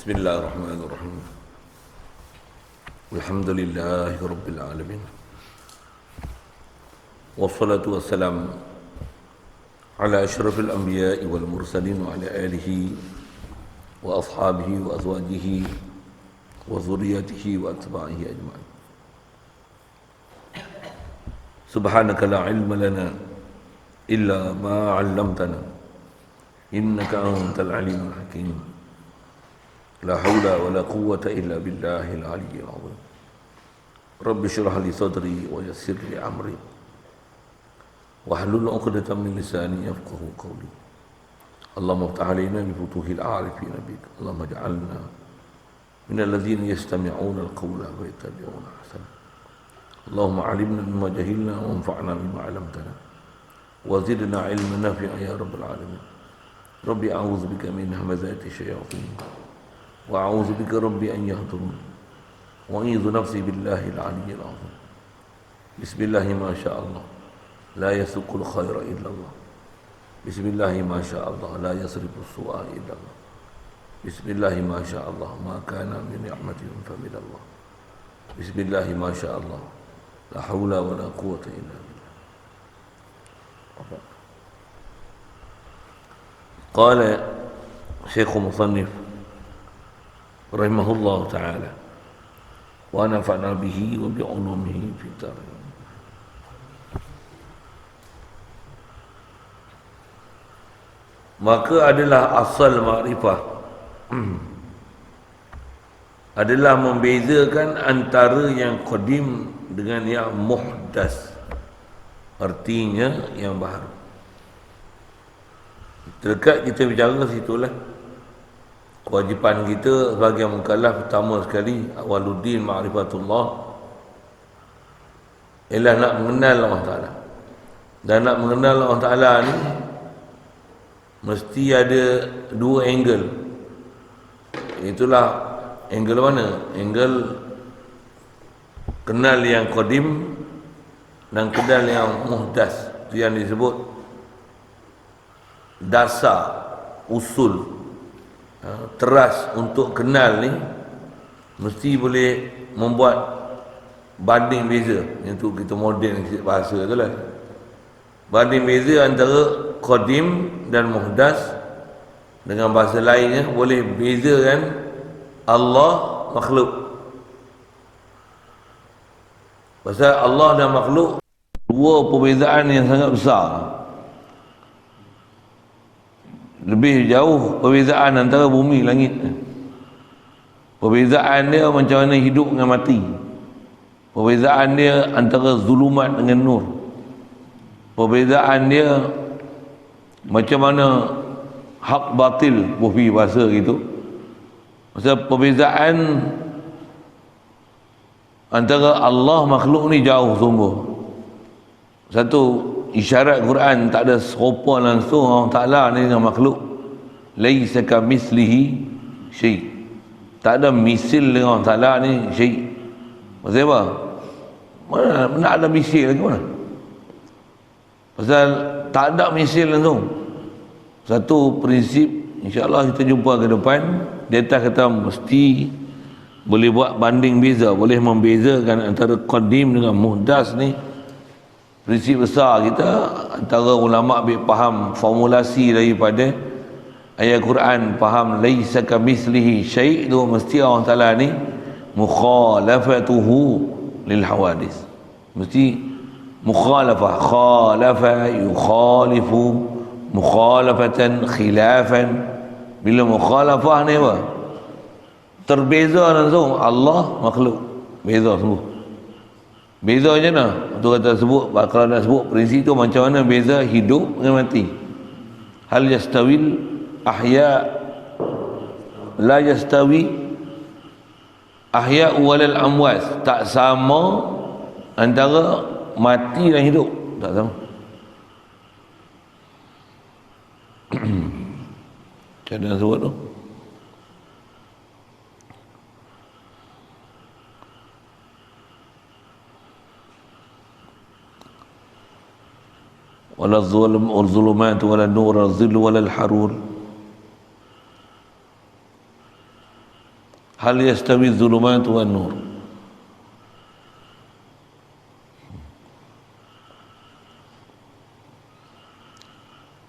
Bismillahirrahmanirrahim. Alhamdulillahi Rabbil Alamin. Wassalatu wassalam ala ashrafil anbiya'i wal mursalin wa ala alihi wa ashabihi wa azwajihi wa zuriyatihi wa atba'ihi ajma'in. Subhanaka la ilma lana illa ma 'allamtana innaka antal alimul hakim. La haula wa la quwwata illa billahil aliyyil azim. Rabbi shrah li sadri wa yassir li amri wahlul 'uqdatam min lisani yafqahu qawli. Allahumma iftah 'alaina bi futuhil a'rifin bik. Allahumma ij'alna min alladhina yastami'una al-qawla wa yattabi'una ahsana. Allahumma 'allimna mimma jahilna wa anfa'na bima 'allamtana wa zidna 'ilman nafi'an ya rabbal alamin. Rabbi a'udzu bika min hamazati syayatin وأعوذ بك ربي أن يحضرون وأعيذ نفسي بالله العلي العظيم. بسم الله ما شاء الله لا يسوق الخير إلا الله. بسم الله ما شاء الله لا يصرف السوء إلا الله. بسم الله ما شاء الله ما كان من نعمة فمن الله. بسم الله ما شاء الله لا حول ولا قوة إلا بالله. قال شيخ مصنف rahimahullah ta'ala wa nafa'na bihi wa bi'ulumihi fitar. Maka adalah asal makrifah adalah membezakan antara yang qadim dengan yang muhdas, artinya yang baru. Terdekat kita bicara situlah kewajipan kita sebagai mukallaf. Pertama sekali, awaluddin ma'rifatullah, ialah nak mengenal Allah Ta'ala. Dan nak mengenal Allah Ta'ala ni mesti ada dua angle. Itulah angle mana? Angle kenal yang qadim dan kenal yang muhdas. Itu yang disebut dasar, usul. Teras untuk kenal ni mesti boleh membuat banding beza. Yang tu kita moden bahasa tu lah. Banding beza antara qadim dan muhdas. Dengan bahasa lainnya boleh bezakan Allah makhluk. Pasal Allah dan makhluk dua perbezaan yang sangat besar. Lebih jauh perbezaan antara bumi langit. Perbezaan dia macam mana hidup dengan mati. Perbezaan dia antara zulumat dengan nur. Perbezaan dia macam mana hak batil, bufi bahasa gitu. Maksudnya perbezaan antara Allah makhluk ni jauh sungguh. Satu isyarat Quran tak ada serupa langsung Allah Ta'ala ni dengan makhluk. Laisa kamitslihi syai'. Tak ada misil dengan Allah Ta'ala ni syai'. Maksudnya apa? Mana ada misil lagi mana? Pasal tak ada misil langsung. Satu prinsip insya-Allah kita jumpa ke depan. Di atas kata mesti boleh buat banding beza, boleh membezakan antara qadim dengan muhdas ni. Prinsip besar kita antara ulama' ambil faham formulasi daripada ayat Quran, faham laisa kamitslihi syai', tu mesti Allah Ta'ala ni mukhalafatuhu lil hawadis. Mesti mukhalafah, khalafa yukhalifu mukhalafatan khilafan. Bila mukhalafah ni apa? Terbeza langsung Allah makhluk. Beza sungguh. Beza macam mana? Tu kata sebut, kalau nak sebut prinsip tu macam mana beza hidup dengan mati. Hal yastawil ahya la yastawi ahya walal amwas. Tak sama antara mati dan hidup. Tak sama. Macam mana sebut tu? ولا الظلمات ولا النور الظل ولا الحرور Hal yastawi dhulumatu wan nur.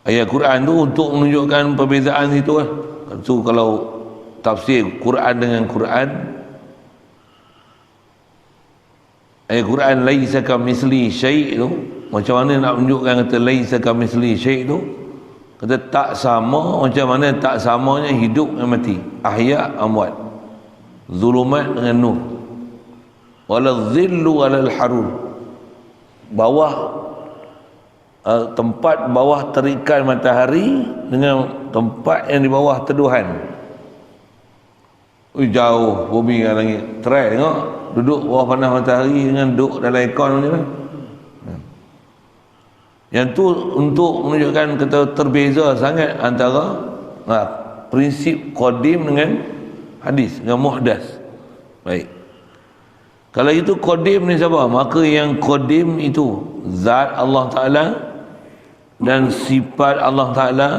Ayat Quran tu untuk menunjukkan perbezaan itu lah. So, kalau tafsir Quran dengan Quran, ayat Quran laisa kamitsli syai' tu, macam mana nak menunjukkan kata laisa kamitsli syai' tu, kata tak sama, macam mana tak samanya hidup dengan mati, ahya amwat, zulumat dengan nur, wala dhillu wala harur, bawah tempat bawah terikan matahari dengan tempat yang di bawah teduhan. Jauh bumi dengan langit. Try tengok duduk bawah panas matahari dengan duduk dalam aircon macam mana. Yang tu untuk menunjukkan kata terbeza sangat antara prinsip qadim dengan hadis, dengan muhdas. Baik. Kalau itu qadim ni siapa? Maka yang qadim itu zat Allah Ta'ala dan sifat Allah Ta'ala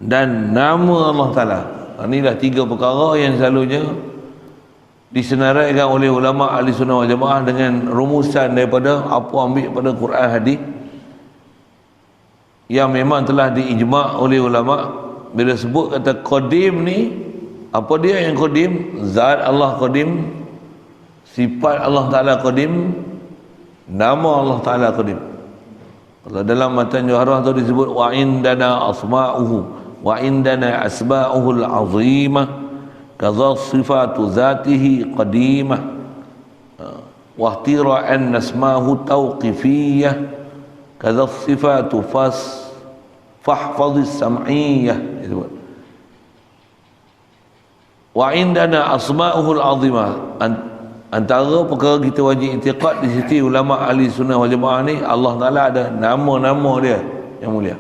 dan nama Allah Ta'ala. Inilah tiga perkara yang selalunya disenaraikan oleh ulama ahli sunnah wal jamaah dengan rumusan daripada apa ambil pada Quran hadis, yang memang telah diijma' oleh ulama. Bila sebut kata qadim ni, apa dia yang qadim? Zat Allah qadim, sifat Allah Ta'ala qadim, nama Allah Ta'ala qadim. Kalau dalam matan Jawharah tu disebut wa indana asma'uhu wa indana asma'uhul azimah kadza sifatu zatihi qadimah wa ihtira'an nasmahu tawqifiyah kadza sifatu fahfadhis sam'iyyah. Wa indana asma'uhul azimah, antara perkara kita wajib i'tiqad di sisi ulama ahli sunnah wal jamaah ni, Allah Ta'ala ada nama-nama dia yang mulia.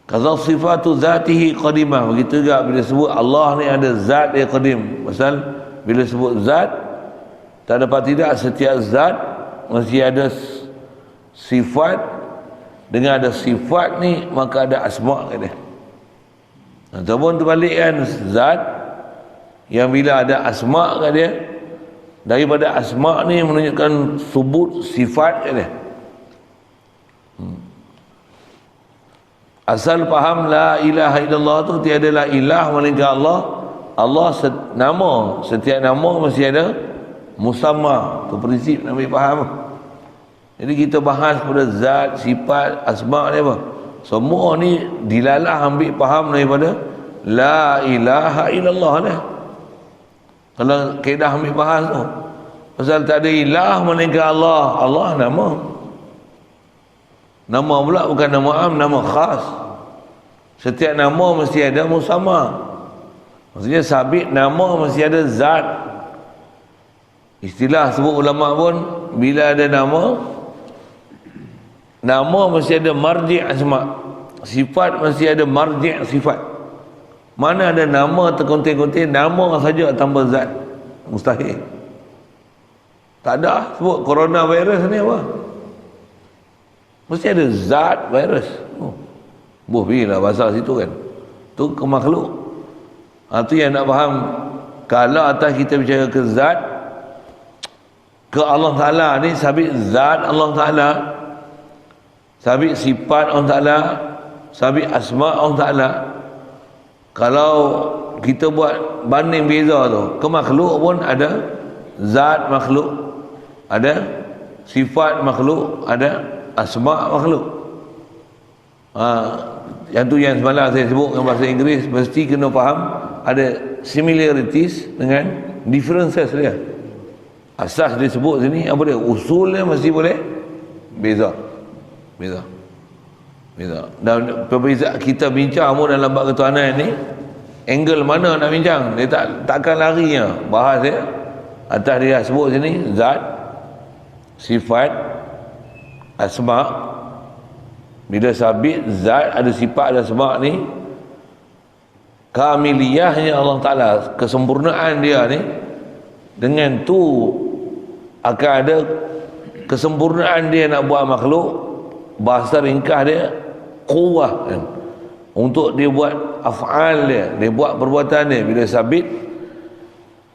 Kadza sifatu zatihi qadimah, begitu juga bila sebut Allah ni ada zat dia qadim. Pasal bila sebut zat, tak dapat tidak setiap zat mesti ada sifat. Dengan ada sifat ni maka ada asma' kat dia. Ataupun terbalik kan, zat yang bila ada asma' kat dia, daripada asma' ni menunjukkan subut sifat dia. Asal faham la ilaha illallah tu tiada la ilah melainkan Allah. Allah nama, setiap nama mesti ada musamma. Tu prinsip nak ambil faham. Jadi kita bahas pada zat, sifat, asma' ni apa? Semua ni dilalah ambil faham daripada la ilaha illallah ni. Kalau kaedah ambil bahas tu, pasal tak ada ilah melainkan Allah. Allah nama. Nama pula bukan nama am, nama khas. Setiap nama mesti ada musamma. Maksudnya sabit nama mesti ada zat. Istilah sebut ulama pun, bila ada nama, nama mesti ada marji' asma'. Sifat mesti ada marji' sifat. Mana ada nama terkonten-konten nama saja tanpa zat? Mustahil. Tak ada. Sebut coronavirus ni apa? Mesti ada zat virus. Pergilah bahasa situ kan. Tu ke makhluk. Tu yang nak faham. Kalau atas kita bicara ke zat, ke Allah Ta'ala ni, sabit zat Allah Ta'ala, sabit sifat Allah Ta'ala, sabit asma' Allah Ta'ala. Kalau kita buat banding beza tu, ke makhluk pun ada zat makhluk, ada sifat makhluk, ada asma' makhluk. Yang tu yang semalam saya sebut dengan bahasa Inggeris, mesti kena faham ada similarities dengan differences dia. Asas dia sebut sini apa dia? Usulnya mesti boleh beza. Dan perbezaan kita bincang pun dalam bab ketuhanan ni, angle mana nak bincang, dia takkan larinya bahas dia. Atas dia sebut sini zat, sifat, asma'. Bila sabit zat ada sifat ada asma' ni, kamiliyahnya Allah Ta'ala, kesempurnaan dia ni, dengan tu akan ada kesempurnaan dia nak buat makhluk. Bahasa ringkas dia quwwah kan? Untuk dia buat af'al dia buat perbuatan dia. Bila sabit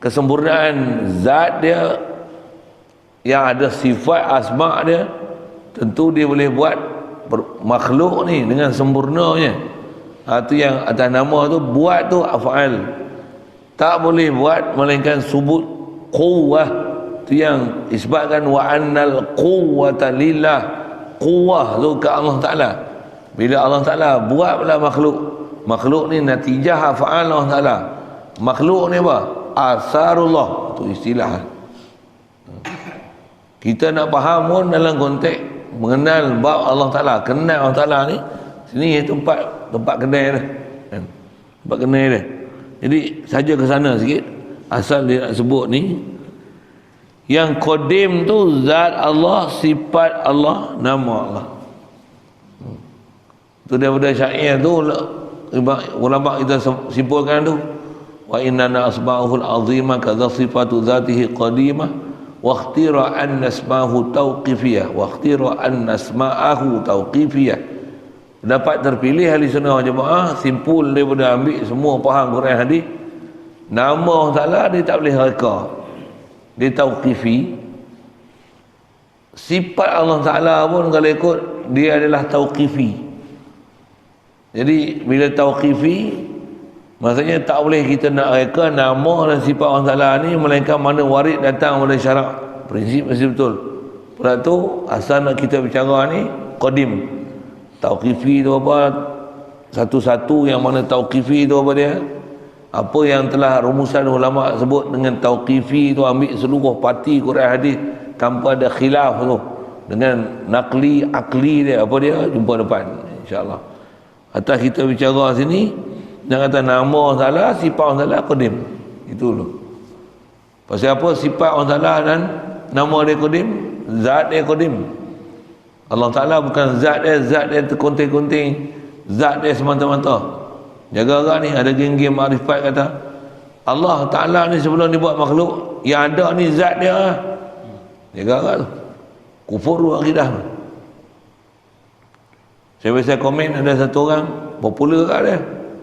kesempurnaan zat dia yang ada sifat asma' dia, tentu dia boleh buat makhluk ni dengan sempurnanya. Itu yang atas nama tu, buat tu af'al. Tak boleh buat melainkan subut quwwah. Itu yang isbatkan wa annal quwwata lillah. Quwwah tu ke Allah Ta'ala. Bila Allah Ta'ala buat pula makhluk ni natijah af'al Allah Ta'ala. Makhluk ni apa? Asarullah. Itu istilah. Kita nak faham pun dalam konteks mengenal bab Allah Ta'ala, kenal Allah Ta'ala ni, sini tempat kedai dia, tempat kedai dia. Jadi saja ke sana sikit. Asal dia nak sebut ni, yang qadim tu zat Allah, sifat Allah, nama Allah. Tu daripada syair tu ulama kita simpulkan tu, wa inna asma'uhul azimah kadza sifatu zatihi qadimah wa ikhtira'an nasmahu tauqifiyah wa ikhtira'an nasma'ahu tauqifiyah. Dapat terpilih ahli sunnah wal jamaah simpul daripada ambil semua faham Quran hadis, nama Allah Ta'ala dia tak boleh reka, dia tauqifi. Sifat Allah Ta'ala pun kalau ikut dia adalah tauqifi. Jadi bila tauqifi, maksudnya tak boleh kita nak reka nama dan sifat Allah Ta'ala ni melainkan mana warid datang pada syarak. Prinsip mesti betul. Pula tu asal nak kita bicara ni qadim. Tauqifi tu apa? Satu-satu yang mana tauqifi tu apa dia? Apa yang telah rumusan ulama sebut dengan tauqifi tu, ambil seluruh parti Quran hadis tanpa ada khilaf tu, dengan nakli akli dia, apa dia? Jumpa depan insya-Allah. Atas kita bicara sini yang kata nama Allah Ta'ala, sifat Allah Ta'ala qadim. Itu dulu. Pasal apa sifat Allah Ta'ala dan nama dia qadim? Zat dia qadim. Allah Ta'ala bukan zat dia terkunting-kunting, zat dia semata-mata. Jaga-jaga ni ada geng-geng makrifat kata Allah Ta'ala ni sebelum dia buat makhluk, yang ada ni zat dia. Jaga-jaga tu kufur akidah. Saya biasa komen, ada satu orang popular kat dia,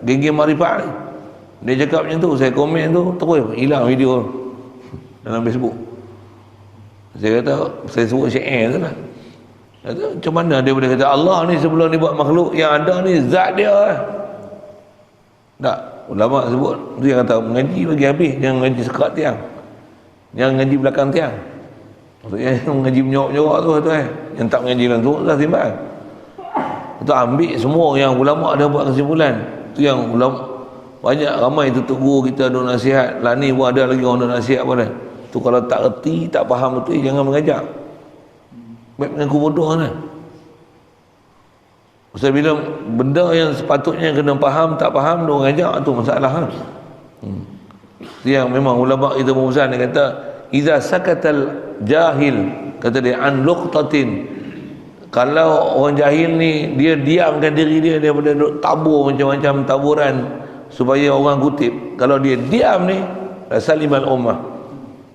geng-geng makrifat ni, dia cakap macam tu, saya komen tu terus hilang video dalam Facebook. Saya kata, saya sebut syair tu lah. Kata, macam mana dia boleh kata Allah ni sebelum dia buat makhluk, yang ada ni zat dia. Tak, ulama sebut tu yang kata mengaji bagi habis, jangan mengaji sekat tiang, jangan mengaji belakang tiang. Maksudnya mengaji menyorok-nyorok tu yang tak mengaji langsung dah timbang. Itu ambil semua yang ulama ada buat kesimpulan. Tu yang ulama banyak ramai tu guru kita ada nasihat. Lah ni pun ada lagi orang ada nasihat pada. Tu kalau tak reti, tak faham betul, jangan mengajak. Baik mengaku bodoh kan. Pasal bila benda yang sepatutnya kena faham, tak faham, dia orang ajak, tu masalah kan. Yang memang ulama kita memusan, dia kata iza sakatal jahil, kata dia an luqtatin, kalau orang jahil ni dia diamkan diri dia daripada tabur macam-macam taburan supaya orang kutip, kalau dia diam ni salimal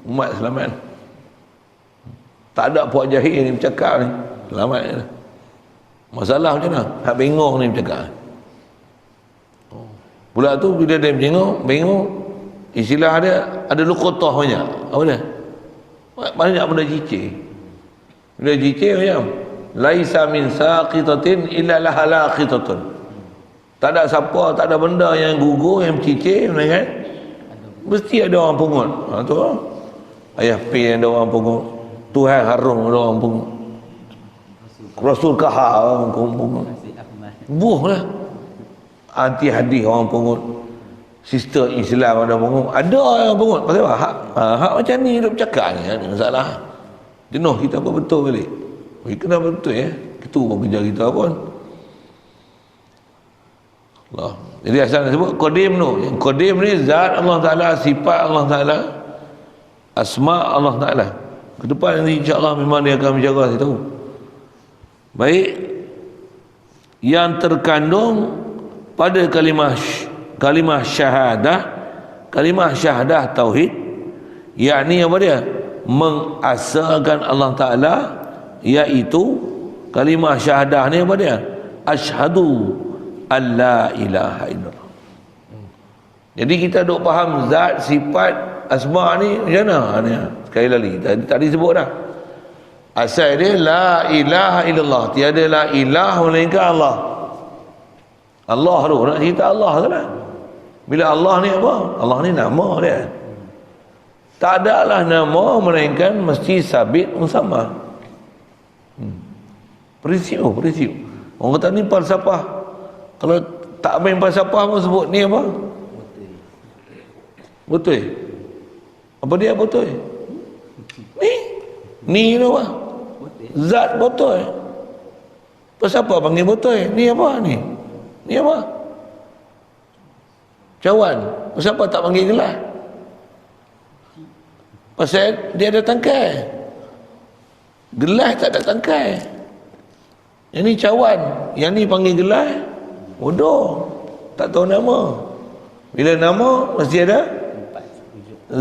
umat selamat. Tak ada puak jahil ni bercakap ni selamat. Masalah macam mana? Hak bengong ni bercakap. Pula tu bila dia bengong, istilah dia ada luqatah banyak. Apa dia? Banyak benda cicir. Bila cicir macam laisa min saqitatin illa laha laqitatun. Tak ada siapa, tak ada benda yang gugur, yang cicir, kan? Mesti ada orang pungut. Tu ayah P ada orang pungut, Tuhan harum ada orang pungut, Rasul kahar orang pungut, buh lah anti hadis orang pungut, sister Islam ada pungut, ada orang pungut. Pasal apa? Hak macam ni duk bercakap ni, ada masalah. Jenuh kita apa betul balik. Kenapa betul ya? Itu pun kerja kita pun. Allah. Jadi asal sebut qadim tu. Yang qadim ni zat Allah Ta'ala, sifat Allah Ta'ala, asma Allah Ta'ala. Ke depan nanti insya-Allah memang dia akan menjaga situ. Baik. Yang terkandung pada kalimah syahadah tauhid, yakni apa dia? Mengasalkan Allah Ta'ala, iaitu kalimah syahadah ni apa dia? Asyhadu an la ilaha illallah. Jadi kita duk faham zat, sifat, asma ni macam mana? Ni sekali lagi tadi sebut dah. Asal dia la ilaha illallah, tiada la ilah melainkan Allah. Allah tu nak cerita Allah tu lah. Bila Allah ni apa? Allah ni nama dia. Tak ada lah nama melainkan mesti sabit musamma. Prinsip. Orang kata ni falsafah. Kalau tak main falsafah pun sebut ni apa? Betul. Apa dia betul? Ni tu apa? Zat betul. Pasal apa panggil betul? Ni apa ni? Ni apa? Cawan. Pasal apa tak panggil gelas? Pasal dia ada tangkai. Gelas tak ada tangkai. Yang ni cawan, yang ni panggil gelas, bodoh. Tak tahu nama. Bila nama mesti ada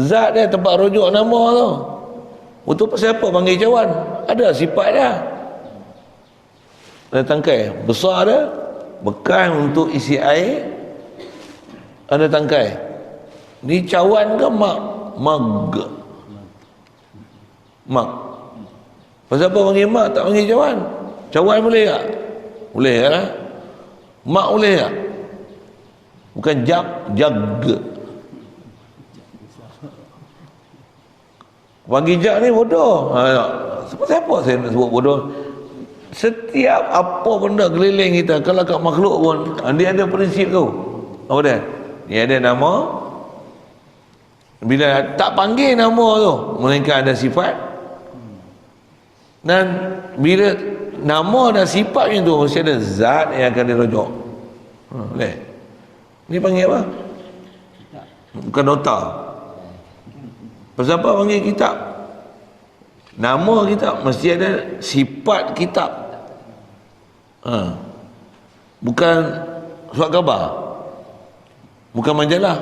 zat dia, tempat rujuk nama tu. Untuk pasal apa panggil cawan? Ada sifat dia. Ada tangkai besar dia, bekas untuk isi air, ada tangkai. Ni cawan ke mak? Mak. Pasal apa panggil mak, tak panggil cawan? Cawan boleh tak? Boleh kan? Mak boleh tak? Bukan jag. Panggil jag ni bodoh. Siapa saya nak sebut bodoh? Setiap apa benda keliling kita, kalau kat makhluk pun dia ada prinsip tu. Apa dia? Dia ada nama. Bila tak panggil nama tu, melainkan ada sifat. Dan bila nama dan sifatnya tu mesti ada zat yang akan dirujuk. Boleh? Ni panggil apa? Bukan nota. Pasal apa panggil kitab? Nama kitab mesti ada sifat kitab. Bukan surat khabar. Bukan majalah.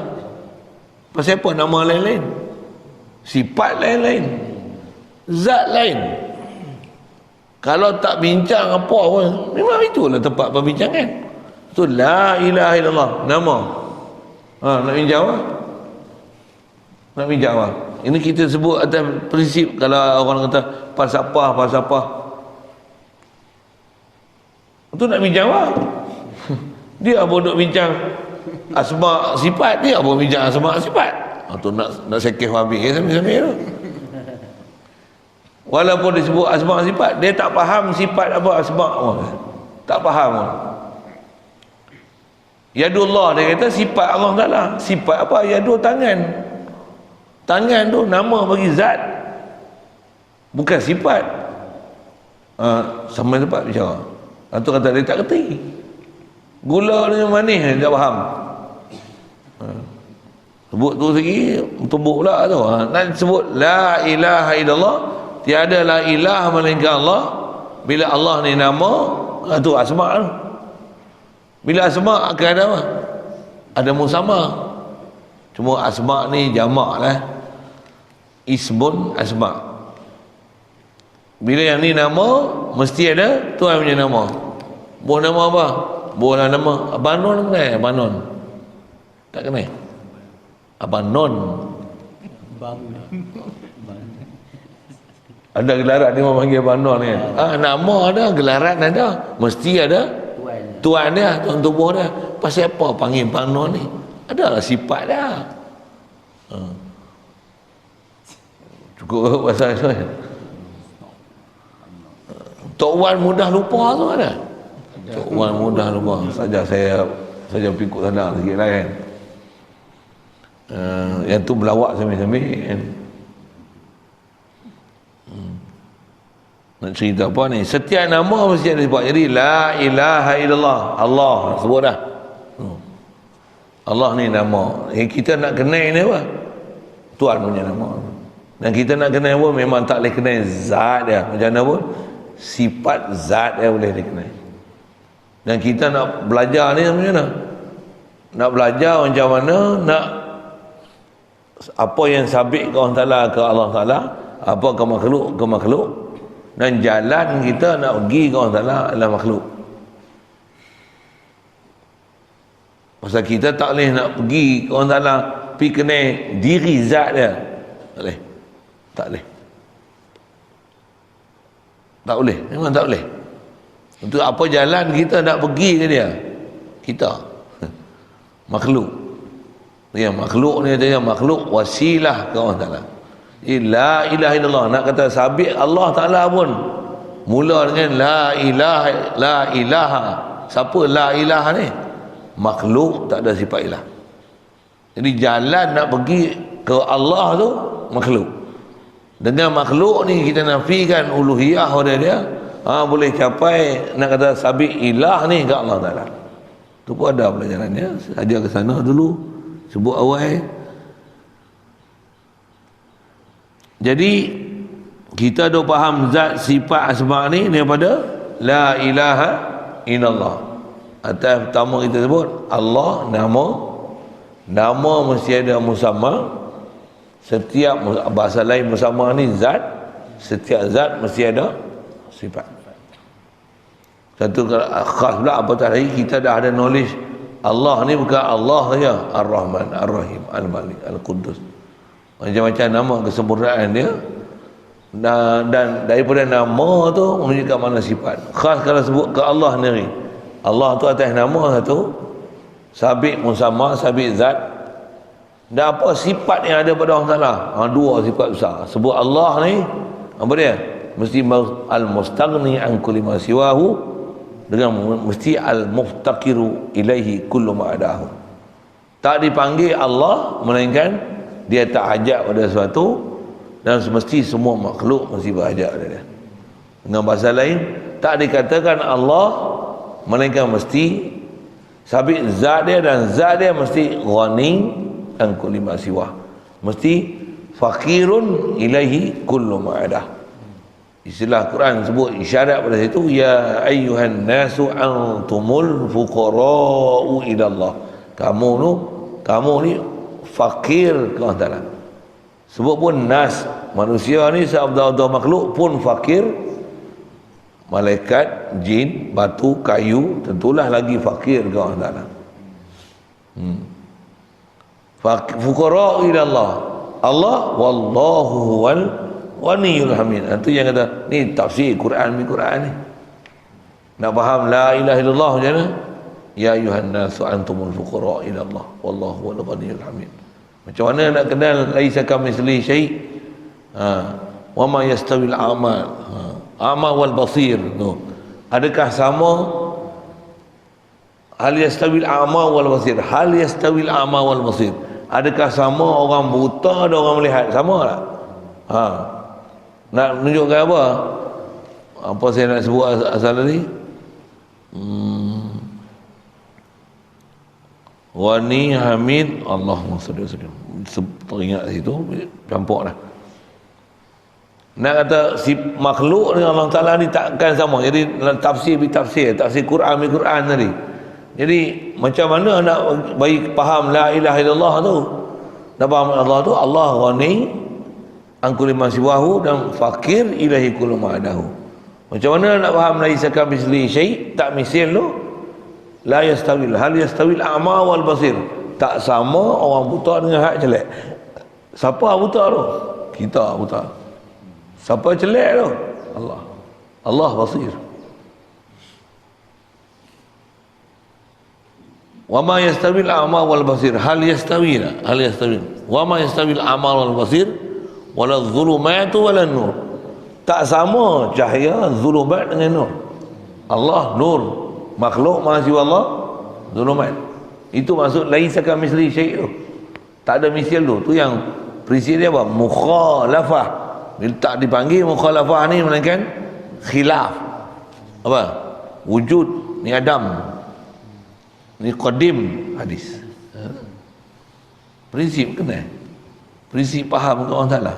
Pasal apa nama lain-lain? Sifat lain-lain. Zat lain. Kalau tak bincang apa pun, memang itulah tempat perbincangan. Itu la ilaha illallah, nama. Nak bincang apa? Nak bincang apa? Ini kita sebut atas prinsip. Kalau orang kata falsafah. Itu nak bincang apa? Dia apa duk bincang asma sifat, dia apa bincang asma sifat. Tu nak sekeh habis sambil-sambil tu. Walaupun disebut asma sifat, dia tak faham sifat apa asma apa. Tak faham. Yadullah, dia kata sifat Allah Taala. Sifat apa? Yadu, tangan. Tangan tu nama bagi zat, bukan sifat. Sama tempat bicara. Itu kata dia tak kerti. Gula dengan manis dia tak faham. Sebut tu lagi tumbuk pula tu. Nak sebut la ilaha illallah, tiada la ilah melainkan Allah. Bila Allah ni nama, tu asma tu. Bila asma akan ada apa? Ada musamma. Cuma asma ni jamak lah. Ismun asma. Bila yang ni nama, mesti ada Tuhan punya nama. Buah nama apa? Buah nama Abanon kenal? Abanon tak kenal? Abanon ada gelaran ni orang panggil Abanon ni. Nama ada, gelaran ada, mesti ada Tuhan dia, Tuhan tubuh dia. Pasal apa panggil Abanon ni? Adalah sifat dia. Cukup pasal tu. Tok Wan mudah lupa tu ada. Tok Wan mudah lupa. Saja saya pikuk sana sikit lah kan. Yang tu berlawak sambil-sambil kan. Nak cerita apa ni? Setiap nama mesti ada sebab. Jadi la ilaha illallah, Allah sebut dah. Allah ni nama. Kita nak kenal ni apa? Tuhan punya nama. Dan kita nak kenal pun memang tak boleh kenal zat dia. Macam mana pun sifat zat dia boleh dikenal. Dan kita nak belajar ni macam mana? Nak belajar macam mana nak apa yang sabit ke Allah Ta'ala ke Allah Ta'ala, apa ke makhluk, dan jalan kita nak pergi ke Allah Ta'ala adalah makhluk. Pasal kita tak boleh nak pergi ke orang Ta'ala pergi kena diri zat dia. Tak boleh. Tak boleh. Tak boleh. Memang tak boleh. Untuk apa jalan kita nak pergi ke dia? Kita. Makhluk. Ya, makhluk ni dia makhluk wasilah ke Allah Ta'ala. La ilaha illallah. Nak kata sabit Allah Ta'ala pun mula dengan la ilaha. Siapa la ilaha ni? Makhluk tak ada sifat ilah. Jadi jalan nak pergi ke Allah tu makhluk. Dengan makhluk ni kita nafikan uluhiyah pada dia, boleh capai nak kata sabit ilah ni ke Allah Ta'ala. Tu pun ada pelajarannya. Saja ke sana dulu sebut awal. Jadi kita dah faham zat sifat asma ni daripada la ilaha illallah. Atas pertama kita sebut Allah, nama mesti ada musamma. Setiap bahasa lain musamma ni zat, setiap zat mesti ada sifat. Satu khas pula apa tadi kita dah ada knowledge Allah ni bukan Allah saja, Ar-Rahman, Ar-Rahim, Al-Malik, Al-Quddus. Macam-macam nama kesempurnaan dia. Dan daripada nama tu menunjukkan mana sifat. Khas kalau sebut ke Allah sendiri. Allah tu atas nama satu, sabit musamma, sabit zat. Dan apa sifat yang ada pada Allah Ta'ala? Dua sifat besar. Sebut Allah ni, apa dia? Mesti al-mustaghni an kulli ma siwahu, dengan mesti al-muftaqiru ilaihi kullu ma adahu. Tak dipanggil Allah melainkan dia tak hajat pada sesuatu, dan semesti semua makhluk mesti berhajat pada dia. Dengan bahasa lain, tak dikatakan Allah melainkan mesti sabit zat dia, dan zat dia mesti ghani an kulli ma siwah, mesti faqirun ilaihi kullu ma adah. Istilah Quran sebut isyarat pada situ, ya ayyuhan nasu antumul fuqara'u ila Allah. Kamu ni fakir ke Allah Ta'ala. Sebut pun nas, manusia ni seabda-abda makhluk pun fakir. Malaikat, jin, batu, kayu tentulah lagi fakir ke Allah Ta'ala. Fuqara'u ila Allah. Allah wallahu huwal Ghaniyul Hamid. Itu yang kata ni tafsir Quran ni. Nak faham la ilaha illallah macam mana? Ya ayuhan nasu antumul fuqara ila Allah wallahu huwal Ghaniyul Hamid. Macam mana nak kenal laisa kamitslihi syai'? Wa ma yastawil a'ma wal basir. Adakah sama? Hal yastawil a'ma wal basir. Hal yastawil a'ma wal basir. Adakah sama orang buta dan orang melihat? Sama tak? Nak menunjukkan apa? Apa saya nak sebut asal tadi? Ghani, Hamid, Allahumma salli wa sallim. Teringat situ, campur dah. Nak kata si makhluk dengan Allah Ta'ala ni takkan sama. Jadi tafsir Quran tadi. Jadi macam mana nak bagi faham la ilaha illallah tu? Nak faham Allah tu, Allah ghani an kulli ma siwahu, dan fakir ilahi kullu ma adahu. Macam mana nak faham laisa kamitslihi syai'? Tak misil tu la yastawil. Hal yastawil a'ma wal basir. Tak sama orang buta dengan hak jelek. Siapa buta tu? Kita buta. Siapa jelek tu? Allah. Allah basir. Wa ma yastawil a'ma wal basir. Hal yastawil. Wa ma yastawil a'ma wal basir wala dhulumatu wala nur. Tak sama cahaya zulumat dengan nur. Allah nur, makhluk maha Allah zulumat. Itu maksud laisa kamitslihi syai' tu. Tak ada misil tu. Tu yang prinsip dia apa? Mukhalafah. Bila tak dipanggil mukhalafah ni melainkan khilaf. Apa? Wujud ni Adam. Ni qadim hadis. Prinsip kena. Prinsip faham ke orang Ta'ala.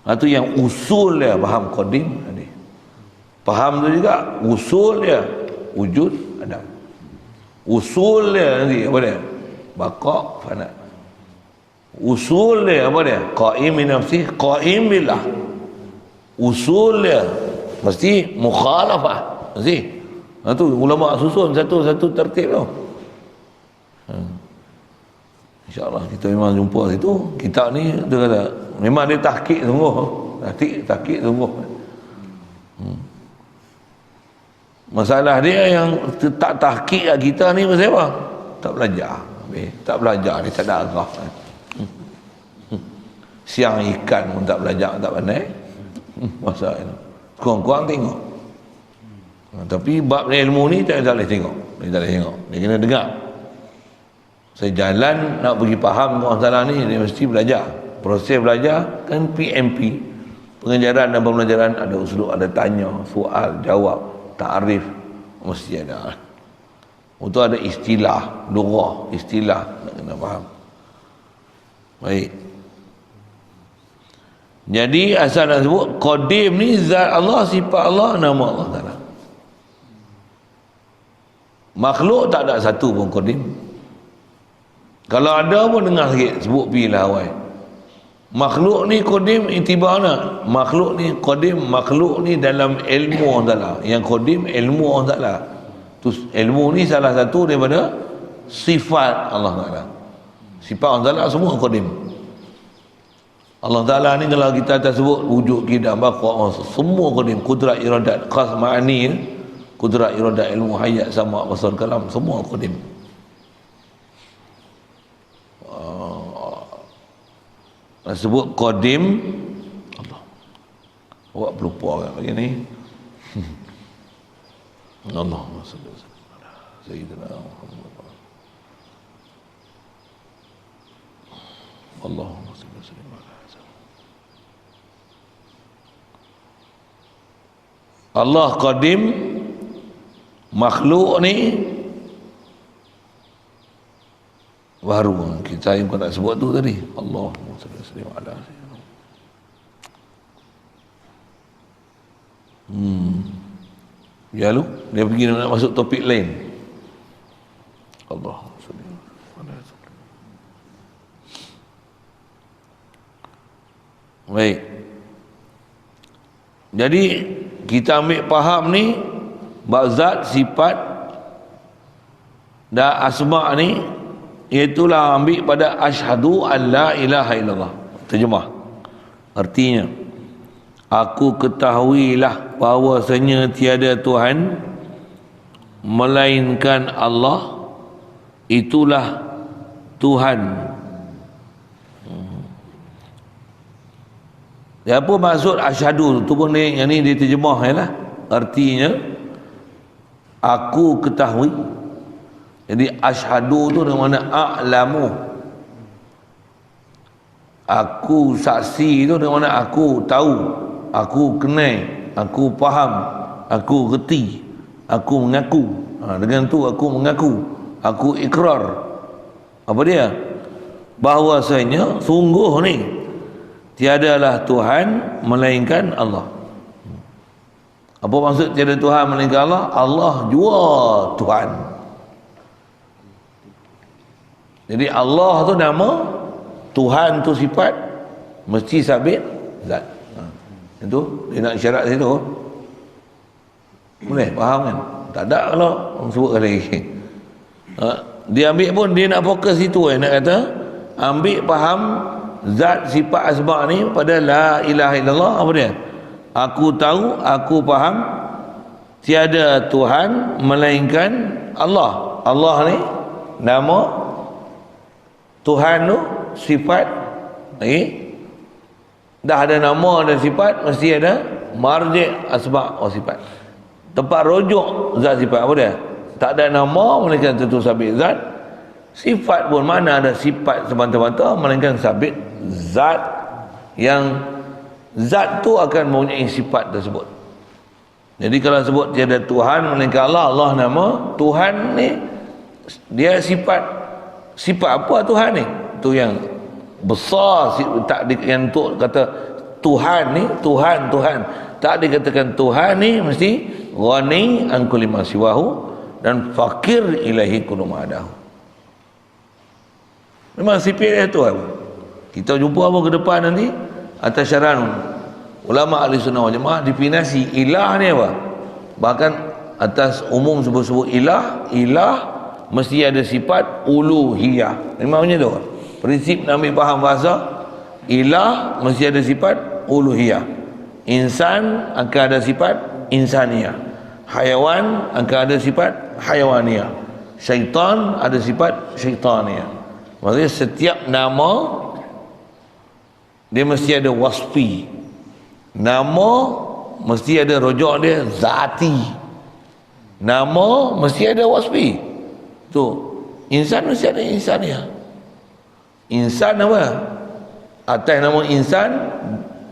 Itu yang usul dia faham qadim hadis. Faham tu juga usul dia wujud Adam. Usul dia nanti apa dia? Baqa fana. Usul dia apa dia? Qaim bi nafsi, qaim billah. Usul dia mesti mukhalafah. Mesti. Itu ulama susun satu-satu tertib tu. InsyaAllah kita memang jumpa situ. Kitab ni dia kata memang dia tahqiq sungguh. Tahqiq sungguh. Masalah dia yang tak tahqiq kita ni pasal apa? Tak belajar. Tak belajar dia tak ada arah. Siang ikan pun tak belajar, tak pandai. Masa itu kurang-kurang tengok. Tapi bab ilmu ni tak boleh tengok. Dia kena dengar. Saya jalan nak pergi faham masalah ni, dia mesti belajar. Proses belajar kan PMP, pengajaran dan pembelajaran, ada usul, ada tanya, soal, jawab, ta'arif, mesti ada. Untuk ada istilah, lughah, istilah nak kena faham. Baik. Jadi asal nak sebut qadim ni zat Allah, sifat Allah, nama Allah Taala. Makhluk tak ada satu pun qadim. Kalau ada pun dengar sikit, sebut pilah awal. Makhluk ni qadim itibar mana? Makhluk ni qadim, makhluk ni dalam ilmu Allah Taala. Yang qadim ilmu Allah Taala. Terus ilmu ni salah satu daripada sifat Allah Taala. Sifat Allah Taala semua qadim. Allah Taala ni kalau kita tak sebut wujud, qidam, baqa, semua qadim, kudrat, iradat, khas, ma'ani, kudrat, iradat, ilmu, hayat, sama, basar, kalam, semua qadim. Sebut qadim Allah. Awak pelupa kan begini. Allahumma salli wa sallim ala sayyidina Muhammad. Allahumma salli wa sallim ala Allah qadim, makhluk ni baru kita yang nak sebut tu tadi. Allahumma salli wa sallim ala sayyidina. Ya lu, dia pergi nak masuk topik lain. Allahumma salli ala sayyidina. Baik. Jadi kita ambil faham ni bab zat, sifat dan asma ni, iaitulah ambil pada asyhadu an la ilaha illallah. Terjemah artinya, aku ketahuilah bahawasanya tiada Tuhan melainkan Allah, itulah Tuhan. Ya, apa maksud asyhadu tu pun ni, yang ni diterjemah lah. Artinya aku ketahui. Jadi asyhadu tu dengan mana a'lamu. Aku saksi tu dengan mana aku tahu, aku kenal, aku faham, aku reti, aku mengaku. Dengan tu aku mengaku, aku ikrar. Apa dia? Bahawasanya sungguh ni tiadalah Tuhan melainkan Allah. Apa maksud tiada Tuhan melainkan Allah? Allah jua Tuhan. Jadi Allah tu nama, Tuhan tu sifat, mesti sabit zat. Itu dia nak syarat situ. Boleh faham kan? Tak ada kalau orang sebut lagi. Dia ambil pun dia nak fokus situ nak kata ambil faham zat, sifat, asma ni pada la ilaha illallah. Apa dia? Aku tahu, aku faham tiada Tuhan melainkan Allah. Allah ni nama, Tuhan tu sifat. Lagi dah ada nama dan sifat, mesti ada marji' asma' wa sifat, tempat rujuk zat sifat. Apa dia? Tak ada nama melainkan tentu sabit zat. Sifat pun mana ada sifat semata-mata melainkan sabit zat, yang zat tu akan mempunyai sifat tersebut. Jadi kalau sebut tiada Tuhan melainkan Allah, Allah nama, Tuhan ni dia sifat. Sifat apa Tuhan ni? Tu yang besar, tak yang tu kata Tuhan ni, Tuhan tak dikatakan Tuhan ni mesti ghani an kulli ma siwahu dan fakir ilahi kullu ma adahu. Memang sifat dia Tuhan. Kita jumpa apa ke depan nanti atas syaran ulama ahli sunnah wal jamaah definisi ilah ni apa. Bahkan atas umum sebut-sebut ilah mesti ada sifat uluhiyah. Memangnya tu prinsip nak ambil faham bahasa, ilah mesti ada sifat uluhiyah. Insan akan ada sifat insaniyah, haiwan akan ada sifat haiwaniyah, syaitan ada sifat syaitaniyah. Maksudnya setiap nama dia mesti ada wasfi. Nama mesti ada rujuk dia zati. Nama mesti ada wasfi. Tu insan mesti ada insaniah. Insan apa? Atas nama insan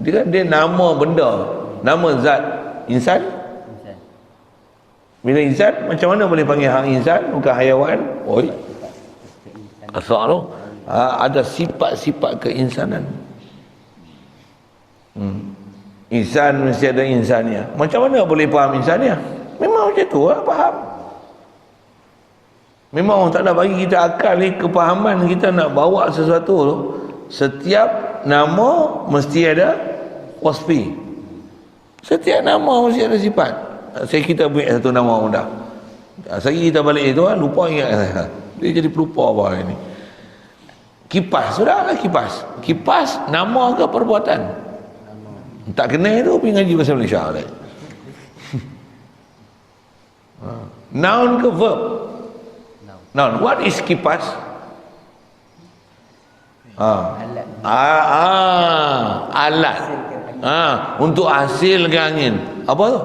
dia nama benda, nama zat. Insan. Bila insan, macam mana boleh panggil hang insan bukan haiwan? Oi. Asal tu ada sifat-sifat keinsanan. Insan mesti ada insaniah. Macam mana boleh faham insaniah? Memang macam tu lah, faham. Memang orang tak nak bagi kita akal ni, kepahaman kita nak bawa sesuatu tu. Setiap nama mesti ada wasfi. Setiap nama mesti ada sifat. Saya kita ambil satu nama mudah. Sehari kita balik itu lupa ingat. Dia jadi pelupa apa ini. Kipas, sudahlah kipas. Kipas nama ke perbuatan? Tak kena itu pergi ngaji bahasa Malaysia lah. Noun ke verb? Noun. What is kipas? Alat. Untuk hasilkan angin. Apa tu?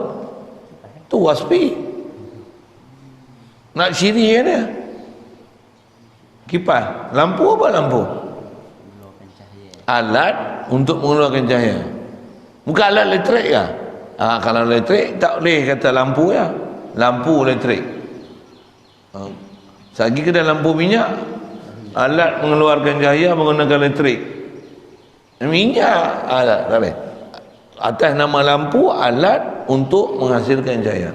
Tu wasfi. Nak ciri kan dia? Kipas. Lampu apa lampu? Alat untuk mengeluarkan cahaya. Bukan alat elektrik ke? Kalau elektrik tak boleh kata lampu ya. Lampu elektrik. Sagi kedai lampu minyak, alat mengeluarkan cahaya menggunakan elektrik. Minyak alat tak boleh. Atas nama lampu, alat untuk menghasilkan cahaya.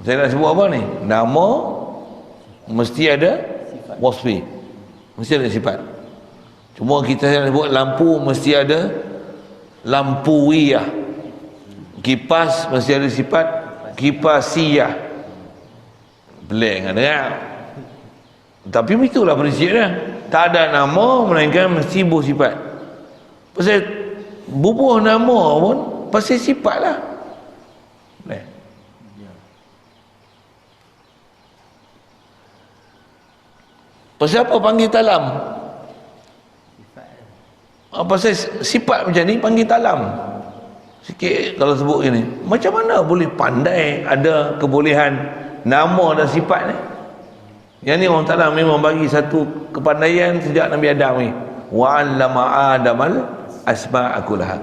Saya nak sebut apa ni? Nama mesti ada wasfi, mesti ada sifat. Cuma kita sebut lampu mesti ada lampuiyah. Kipas mesti ada sifat kipasiyah. Pelik kan dengar? Tapi itulah prinsipnya. Tak ada nama melainkan mesti bersifat. Pasal bubuh nama pun pasal sifat lah. Pasal apa panggil talam? Pasal sifat macam ni panggil talam. Sikit kalau sebut gini, macam mana boleh pandai ada kebolehan nama dan sifat ni? Yang ni orang Ta'ala memang bagi satu kepandaian sejak Nabi Adam ni. Wa 'allama Adamal asma'a kullaha.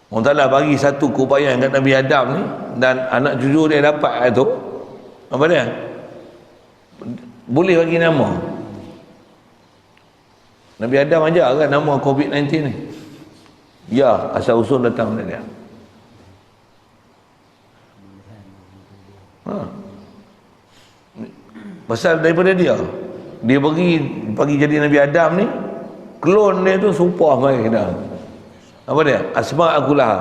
Orang Ta'ala bagi satu keupayaan kat Nabi Adam ni, dan anak cucu dia dapat tu apa dia? Boleh bagi nama. Nabi Adam ajar kan nama COVID-19 ni. Ya, asal usul datang dari dia. Pasal daripada dia bagi jadi Nabi Adam ni, klon dia tu serupa mai kita. Apa dia? Asma akulah.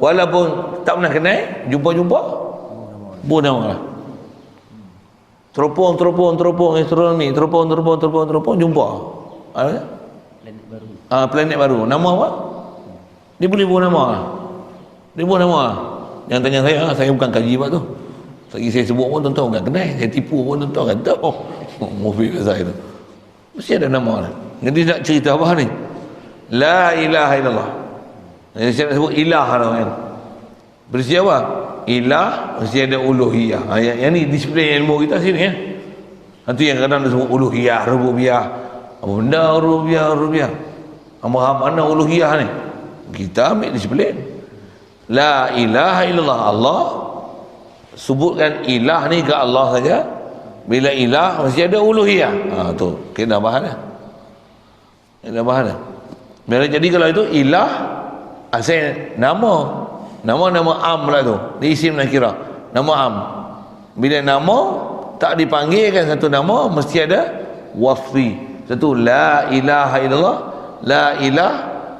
Walaupun tak pernah kenal, jumpa-jumpa bu nama lah. Teropong astronomi, teropong jumpa. Planet baru. Planet baru. Nama apa? Dia boleh buat nama. Dia buat nama. Yang tanya saya bukan kaji buat tu. Lagi saya sebut pun tuan-tuan bukan kenal. Saya tipu pun tuan-tuan kata, mufid saya tu. Mesti ada nama lah. Jadi nak cerita apa ni? La ilaha illallah. Jadi saya nak sebut ilah lah kan. Berisi apa? Ilah mesti ada uluhiyah. Yang ni disiplin ilmu kita sini ya. Itu yang kadang disebut uluhiyah, rububiyah. Apa benda rububiyah? Mana uluhiyah ni? Kita ambil disiplin. La ilaha illallah. Allah sebutkan ilah ni ke Allah saja. Bila ilah mesti ada uluhiyah. Tu kena bahan dah. Kena bahan dah. Bila jadi kalau itu ilah asal nama am lah tu. Dia isim nakirah. Nama am. Bila nama tak dipanggilkan satu nama, mesti ada wasfi. Satu la ilaha illallah. La ilah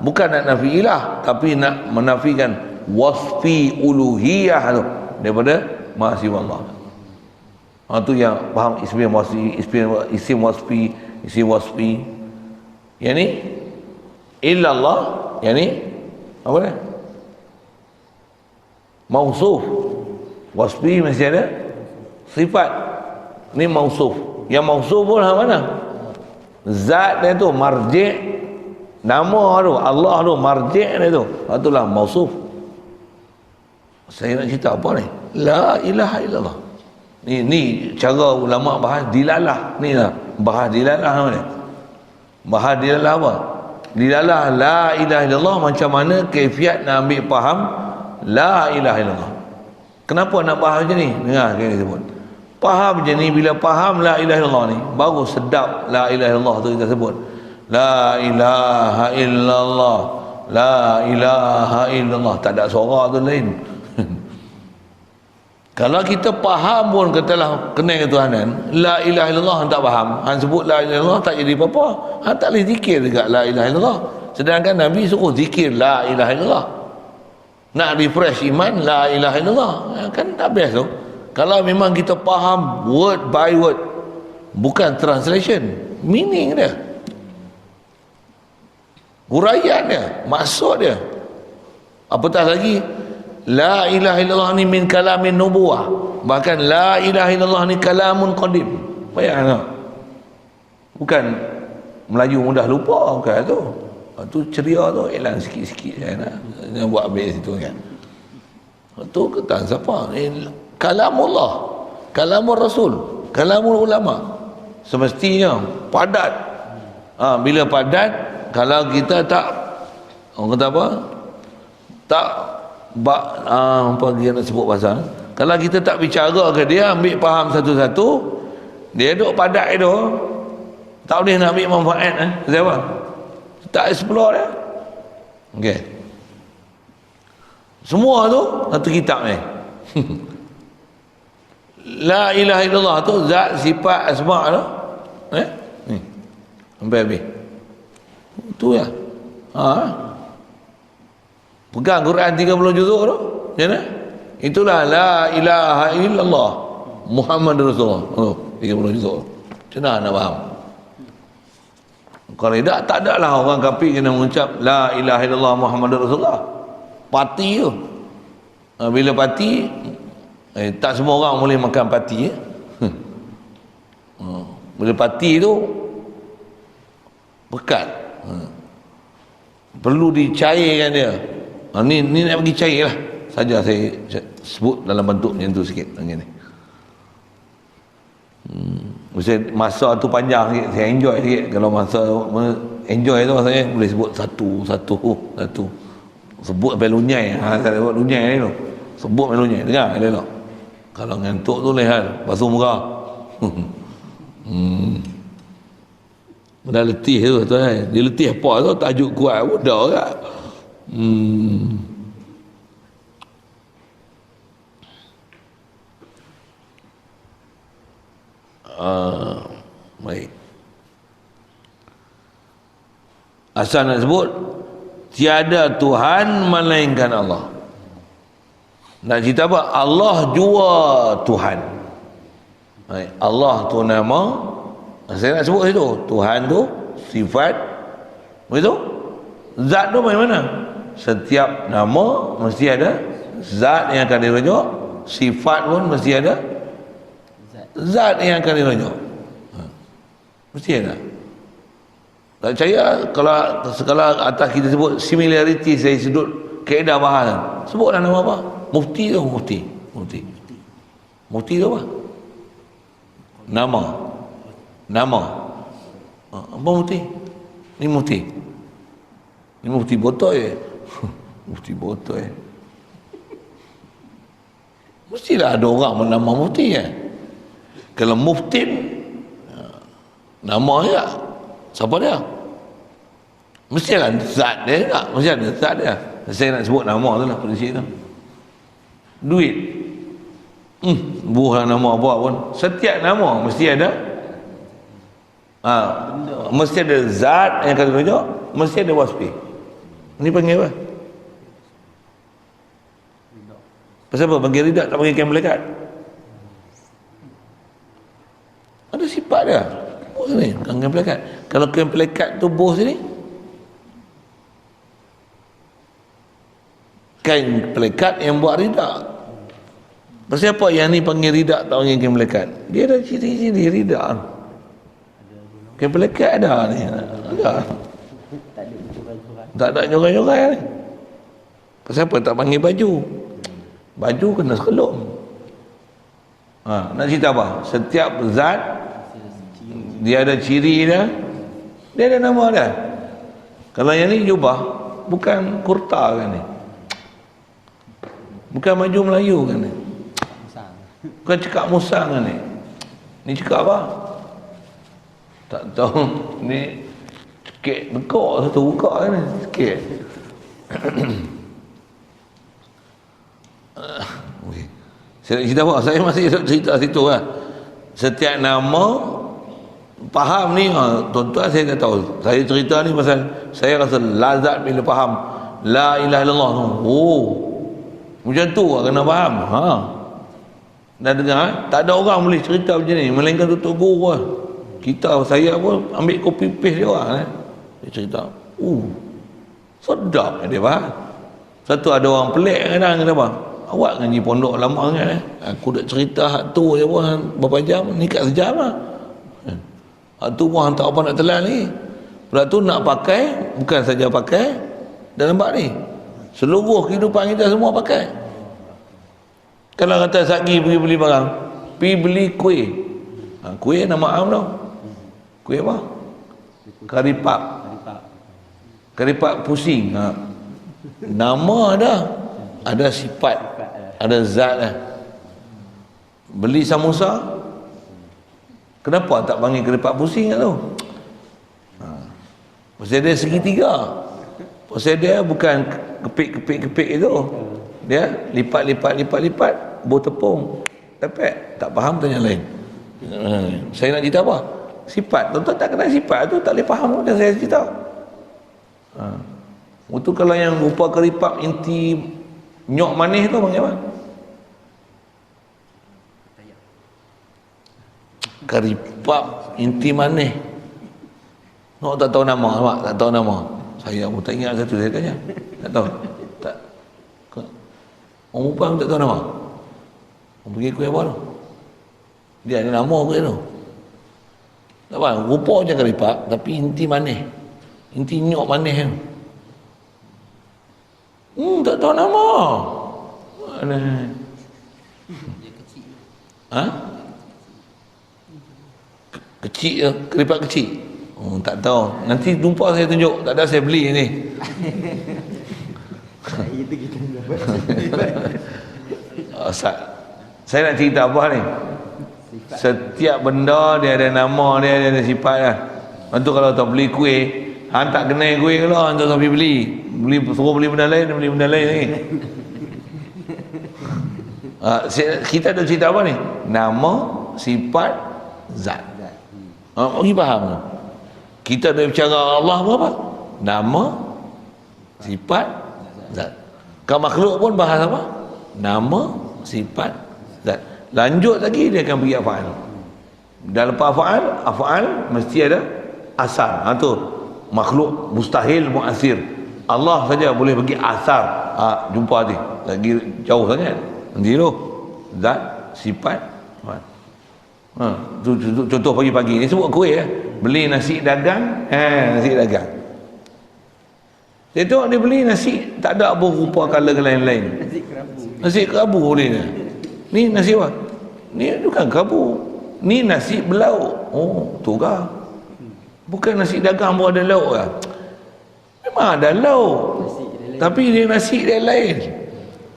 bukan nak nafi ilah, tapi nak menafikan wasfi uluhiyah tu daripada mahasiswa Allah. Tu yang faham isim wasfi, isim wasfi. Yang ni illallah, yang ni apa dia? Mausuf. Wasfi mesti ada sifat. Ni mausuf. Yang mausuf pun mana? Zat dia tu, marji', nama tu, Allah tu, marji' dia tu. Itulah mausuf. Saya nak cerita apa ni? La ilaha illallah. Ni cara ulama bahas dilalah. Ni lah bahas dilalah nama dia. Bahas dilalah apa? Dilalah la ilaha illallah, macam mana kaifiat nak ambil faham la ilaha illallah. Kenapa nak bahas macam ni? Dengar kita sebut. Faham je ni, bila faham la ilaha illallah ni, baru sedap la ilaha illallah tu kita sebut. La ilaha illallah. La ilaha illallah. Tak ada suara tu lain. Kalau kita faham pun katalah kenal ketuhanan, la ilaha illallah tak faham, hang sebut la ilaha illallah tak jadi apa-apa. Hang tak boleh zikir dekat la ilaha illallah. Sedangkan Nabi suruh zikir la ilaha illallah. Nak refresh iman, la ilaha illallah. Kan tak best tu. Kalau memang kita faham word by word, bukan translation, meaning dia, huraian dia, maksud dia. Apatah lagi, la ilaha illallah ni min kalamin nubuwah. Bahkan la ilaha illallah ni kalamun qadim. Bayang tak? Bukan Melayu mudah lupa, bukan tu. Tu ceria tu elang sikit-sikit je nak buat habis situ kan. Tu kata siapa? Kalamullah, kalamur rasul, kalamul ulama. Semestinya padat. Bila padat, kalau kita tak, orang kata apa? Tak apa dia nak sebut pasal, kalau kita tak bicara ke dia, ambil faham satu-satu, dia duduk padat itu, tak boleh nak ambil manfaat. Siapa? Tak explore dia. Okey. Semua tu satu kitab ni. La ilaha illallah tu zat, sifat, asma' tu. Ni. Sampai habis. Tu ya. Pegang Quran 30 juzuk tu. Macam mana? Itulah la ilaha illallah Muhammad Rasulullah. 30 juzuk. Macam mana nak faham? Kalau tak ada lah orang kafir kena mengucap la ilaha illallah Muhammad Rasulullah. Pati tu. Bila pati, tak semua orang boleh makan pati. Bila pati tu pekat. Perlu dicairkan dia. Ni nak bagi cair lah. Saja saya sebut dalam bentuk macam tu sikit. Macam ni. Masa tu panjang sikit, saya enjoy sikit. Kalau masa enjoy tu saya boleh sebut satu. Sebut sampai lunyai. Saya sebut lunyai ni tu. Sebut sampai lunyai. Dengar dia tu. Kalau ngantuk tu lehal, basuh muka. Dah letih tu tuan. Dia letih apa tu, tajuk kuat pun dah kan. Baik. Asal nak sebut tiada Tuhan melainkan Allah. Nak cerita apa? Allah jua Tuhan. Baik. Allah tu nama. Saya nak sebut itu. Tuhan tu sifat. Begitu? Zat tu bagaimana? Setiap nama mesti ada zat yang akan dirujuk. Sifat pun mesti ada zat yang akan dirujuk. Mesti ada. Tak percaya kalau atas kita sebut similarity, saya sudut kaedah bahasa. Sebutlah nama apa? Mufti tu, mufti tu apa? Nama. Apa mufti? Ni mufti. Ni mufti botol je. Mufti botol je. Mestilah ada orang bernama mufti ya. Kalau muftin, nama dia, siapa dia? Mestilah zat dia tak? Mesti ada zat dia. Saya nak sebut nama tu lah pada sini tu. Duit. Buah nama apa pun. Setiap nama mesti ada. Mesti ada zat yang akan dirujuk. Mesti ada wasfi. Ini panggil apa? Pasal apa? Panggil ridak tak panggil kain melekat? dia. Bos ni, kain pelekat. Kalau kain pelekat tu bos ni, kain pelekat yang buat ridak. Pasal apa yang ni panggil ridak, tak panggil kain pelekat? Dia ada ciri-ciri ridak. Kain pelekat ada ni. Ada. Tak ada nyorai-nyorai ni. Pasal apa tak panggil baju? Baju kena sekelum. Nak cerita apa? Setiap zat dia ada ciri dia. Dia ada nama dia. Kalau yang ni jubah, bukan kurta kan ni. Bukan baju Melayu kan ni. Bukan cekak musang kan ni. Ni cekak apa? Tak tahu. Ni cekik bekak satu buka kan ni. Cekik. Saya nak cerita apa? Saya masih cerita situ lah. Setiap nama faham ni, tuan-tuan saya tak tahu. Saya cerita ni pasal saya rasa lazat bila faham la ilaha illallah tu. Oh, macam tu lah kena faham. Dah dengar? Tak ada orang boleh cerita macam ni melainkan tutup guru lah. Kita, saya pun ambil copy paste dia orang. Dia cerita, sedap dia faham. Satu ada orang pelik kadang kata apa? Awak ngaji pondok lama kan? Aku dah cerita hak tu je pun berapa jam, ni kat sejam lah. Hak tu pun tak apa nak telan ni. Lepas tu nak pakai, bukan saja pakai, dah nampak ni, seluruh kehidupan kita semua pakai. Kalau kata Sagi pergi beli barang, pergi beli kuih. Kuih nama am tau. Kuih apa? Karipap. Karipap pusing. Nama ada sifat, ada zat lah. Beli samosa, kenapa tak panggil karipap pusing kat tu? Pasal dia segitiga. Pasal dia bukan kepik itu. Dia lipat buah tepung. Tapi tak faham tanya lain. Saya nak cerita apa? Sifat. Tuan-tuan tak kenal sifat tu, tak boleh faham pun yang saya cerita. Itu kalau yang rupa keripap inti nyok manis tu panggil apa? Keripap inti manis. Nak tak tahu nama, awak tak tahu nama. Saya pun tak ingat satu, saya tanya. Tak tahu. Tak. Orang perempuan pun tak tahu nama. Orang pergi kuih apa tu? Dia ada nama kuih tu. Tak apa, rupa macam keripap tapi inti manis. Inti nyok manis tu. Tak tahu nama. Kecil ke? Keripap kecil? Tak tahu. Nanti jumpa saya tunjuk. Tak ada, saya beli ni. Saya nak cerita apa ni? Setiap benda dia ada nama dia, dia ada sifat lah. Lepas tu kalau tak beli kuih, tak kenal kuih ke lah, hantar sampai beli. Suruh beli benda lain lagi. Kita ada cerita apa ni? Nama, sifat, zat. Bagi faham tak? Kita ada bicara Allah berapa? Nama, sifat, zat. Kalau makhluk pun bahas apa? Nama, sifat, zat. Lanjut lagi dia akan pergi af'al. Dalam af'al mesti ada asar. Tu makhluk mustahil mu'asir. Allah saja boleh bagi asar. Jumpa nanti. Lagi jauh sangat. Nanti tu zat, sifat. Contoh pagi-pagi ni sebut kuih ya. Beli nasi dagang, nasi dagang. Dia tengok dia beli nasi tak ada apa rupa color lain-lain. Nasi kerabu boleh ni. Ni nasi apa? Ni bukan kerabu. Ni nasi belauk. Tu kah? Bukan nasi dagang pun ada lauk lah. Memang ada lauk. Tapi dia nasi dia lain.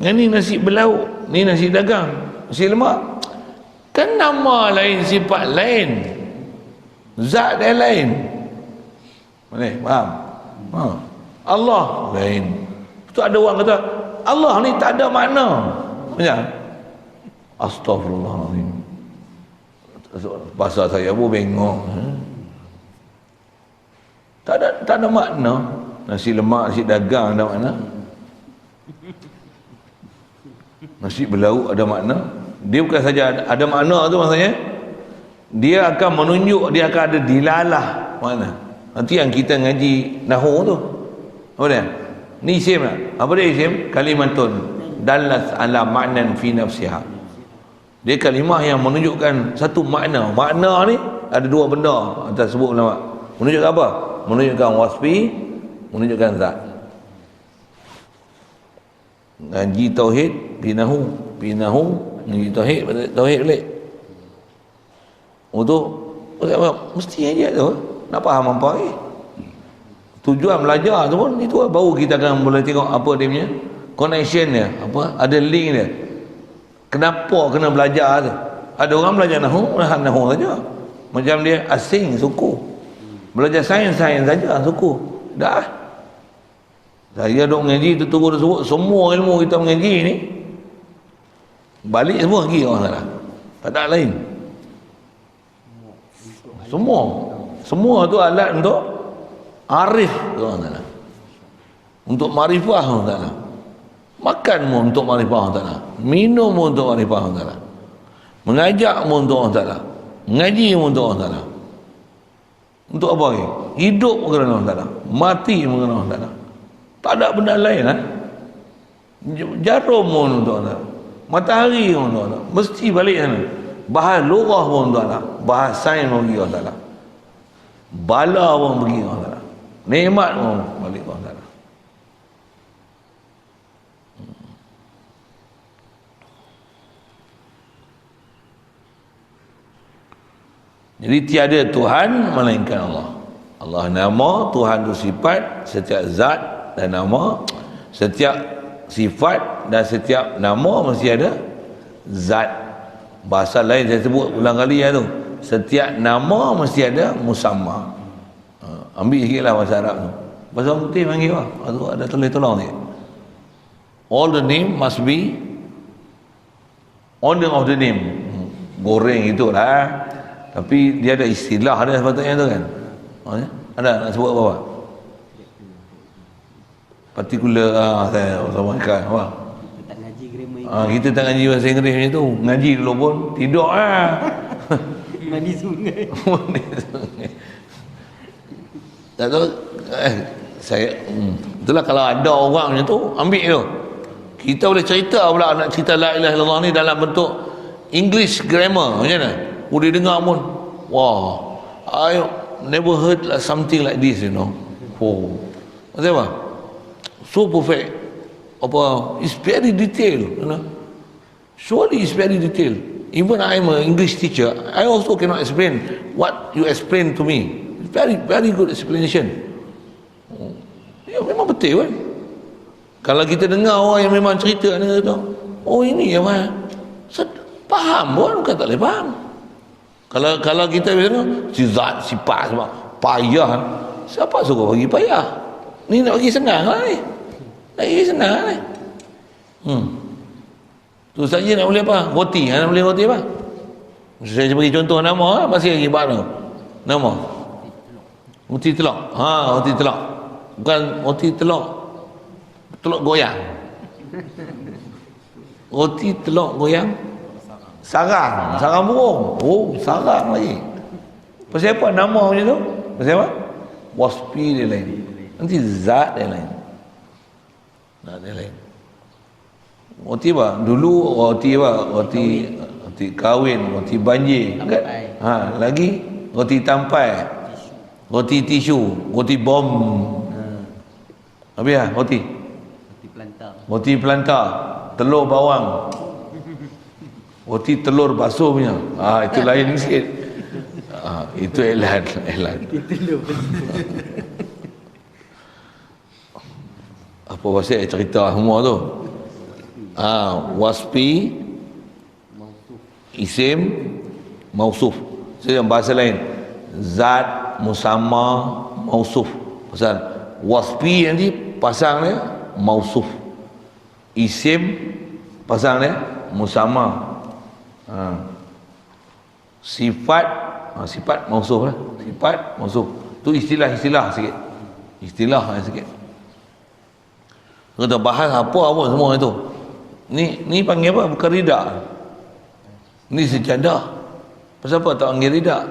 Yang ni nasi belauk. Ni nasi dagang. Nasi lemak. Kan nama lain, sifat lain. Zat dia lain. Boleh? Faham? Allah lain. Tu ada orang kata Allah ni tak ada makna. Macam Astaghfirullahaladzim. Bahasa saya pun bengong. Tak ada makna. Nasi lemak, nasi dagang ada makna. Nasi belauk ada makna. Dia bukan saja ada makna tu maksudnya. dia akan menunjuk, dia akan ada dilalah mana. Nanti yang kita ngaji nahwu tu apa dia? Ni isim tak? Apa dia isim? Kalimatun dallas ala ma'nan fi nafsiha. Dia kalimah yang menunjukkan satu makna. Makna ni ada dua benda atas sebut ulama. Menunjukkan apa? Menunjukkan wasfi, menunjukkan zat. Ngaji tauhid pi nahwu, ngaji tauhid balik. Untuk mesti aja tu nak faham apa ni. Tujuan belajar tu pun itu baru kita akan boleh tengok apa dia punya connection dia, apa ada link dia. Kenapa kena belajar tu? Ada orang belajar nahwu saja. Macam dia asing suku. Belajar sains saja suku. Dah. Saya duk mengaji tu turun sebut semua ilmu kita mengaji ni balik semua pergi orang salah. Tak ada lain. Semua tu alat untuk arif orang Ta'ala, untuk marifah orang Ta'ala, makan pun untuk marifah orang Ta'ala, minum pun untuk marifah orang Ta'ala, mengajak pun untuk orang Ta'ala, mengaji pun untuk orang Ta'ala. Untuk apa lagi? Hidup pun kerana orang Ta'ala, mati pun kerana orang Ta'ala. Tak ada benda lain lah. Jarum pun untuk orang Ta'ala, matahari pun untuk orang Ta'ala, mesti balik sana. Bahas lughah pun untuk Allah, bahas sains pun bagi orang Ta'ala, bala pun bagi orang Ta'ala, nikmat pun balik orang Ta'ala. Jadi tiada Tuhan melainkan Allah. Allah nama, Tuhan itu sifat, setiap zat dan nama, setiap sifat dan setiap nama mesti ada zat. Bahasa lain saya sebut ulang kali tu, setiap nama mesti ada musamma. Ambil sikit lah bahasa Arab tu. Bahasa putih panggil apa? Ada tolong ni. All the name must be order of the name. Goreng itulah. Tapi dia ada istilah ada sepatutnya tu kan. Ada nak sebut apa? Partikular saya sama kan apa? Kita tak ngaji bahasa Inggeris macam tu. Ngaji dulu pun tidur mandi sungai. Tak tahu saya itulah kalau ada orang macam tu ambil tu. Kita boleh cerita pula nak cerita la ilaha illallah ni dalam bentuk English grammar macam mana? Boleh dengar pun. Wah, I never heard like something like this, you know. Oh. Macam apa? So perfect. Apa, it's very detailed, you know. Surely it's very detailed. Even I'm an English teacher, I also cannot explain what you explain to me. It's very good explanation. Ya memang betul kan. Kalau kita dengar orang yang memang cerita ni kata, oh ini ya Pak, faham pun bukan tak boleh faham. Kalau kita biasa zat sifat sebab payah, siapa suruh bagi payah? Ni nak bagi senang lah ni. Lagi senang ni. Tu saja nak boleh apa? Roti. Nak boleh roti apa? Saya bagi contoh nama, masih lagi baru. Nama. Roti telur. Roti telur. Bukan roti telur. Telur goyang. Roti telur goyang. Sarang. Sarang burung. Oh, sarang lagi. Pasal apa nama macam tu? Pasal apa? Waspi dia lain. Nanti zat dia lain. Dia lain. Roti apa? Dulu roti apa? Roti kahwin, roti banjir kan? Lagi roti tampai, roti tisu, roti bom. Habis lah roti plantar, telur bawang, roti telur basuh punya. Itu lain sikit. Itu elan. Apa pasal cerita semua tu? Wasfi, isim, mausuf. Jadi bahasa lain, zat, musamma, mausuf. Pasal wasfi nanti pasang dia mausuf, isim pasang dia musamma, sifat sifat mausuf lah, sifat mausuf. Tu istilah sikit, sikit. Kita bahas apa semua itu. Ni panggil apa? Bukan rida. Ni sejadah. Pasal apa tak panggil ridak?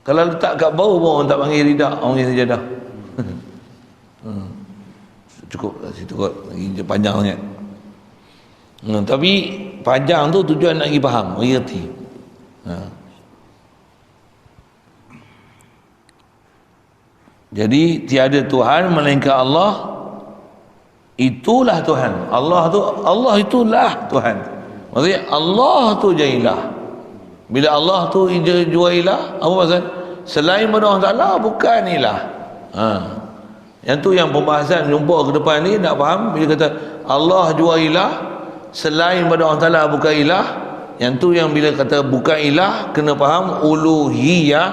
Kalau letak kat bawah pun orang tak panggil ridak, orang panggil sajadah. Cukup situ kot, lagi panjang sangat. Tapi panjang tu tujuan nak pergi faham, mengerti. Jadi tiada Tuhan melainkan Allah, itulah Tuhan. Allah itulah Tuhan. Maksudnya Allah tu je ilah. Bila Allah tu jua ilah, apa maksud? Selain pada Allah Ta'ala bukan ilah. Yang tu yang pembahasan jumpa ke depan ni nak faham. Bila kata Allah jua ilah, selain pada Allah Ta'ala bukan ilah. Yang tu yang bila kata bukan ilah, kena faham uluhiyah.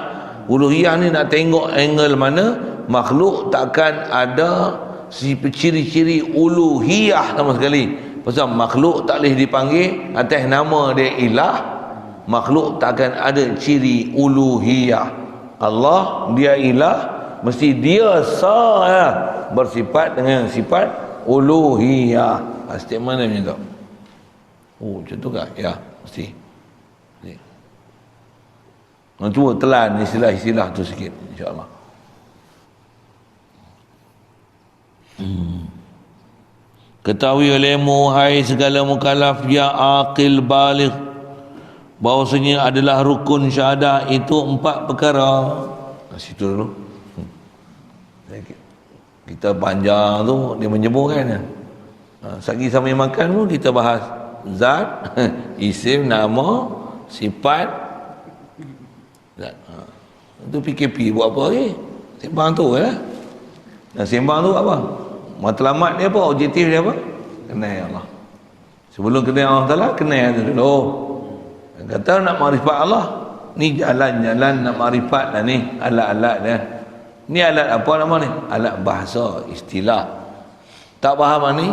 Uluhiyah ni nak tengok angle mana. Makhluk takkan ada ciri-ciri uluhiyah sama sekali. Pasal makhluk tak boleh dipanggil atas nama dia ilah. Makhluk takkan ada ciri uluhiyah. Allah dia ilah, mesti dia bersifat dengan sifat uluhiyah. Statement dia macam tu. Oh, macam tu kan? Ya, mesti. Cuba telan istilah-istilah tu sikit, insya-Allah. Ketahui olehmu hai segala mukallaf ya aqil baligh, bahawasanya adalah rukun syahadah itu 4 perkara. Situ dulu. Kita panjang tu dia menyebut kan. Sagi sambil makan pun kita bahas zat, isim, nama, sifat. Zat. Itu PKP buat apa lagi? Sembang tu lah. Dan sembang tu apa? Matlamat dia apa? Objektif dia apa? Kenal Allah. Sebelum kenal Allah Ta'ala, kenal dia dulu. Kata nak makrifat Allah, ni jalan-jalan nak makrifat lah ni, alat-alat dia. Ni alat apa nama ni? Alat bahasa, istilah. Tak faham ni,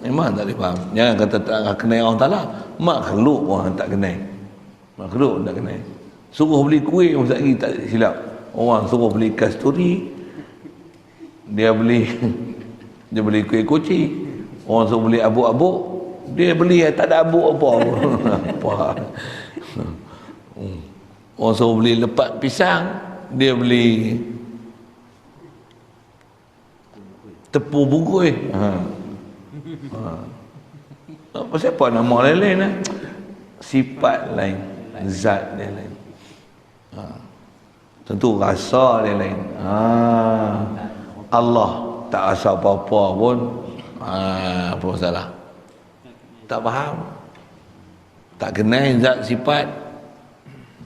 memang tak boleh faham. Jangan kata tak kenal Allah Ta'ala. Makhluk orang tak kenal. Makhluk tak kenal. Suruh beli kuih pun lagi tak silap. Orang suruh beli kasturi, dia beli kuih koci. Orang suruh beli abuk-abuk, dia beli tak ada abuk apa. Orang suruh beli lepat pisang, dia beli tepung bungkus. Pasal apa nama lain-lain lah. Sifat lain, zat dia lain. Tentu rasa dia lain. Allah tak rasa apa-apa pun. Apa masalah? Tak faham. Tak kenal zat sifat.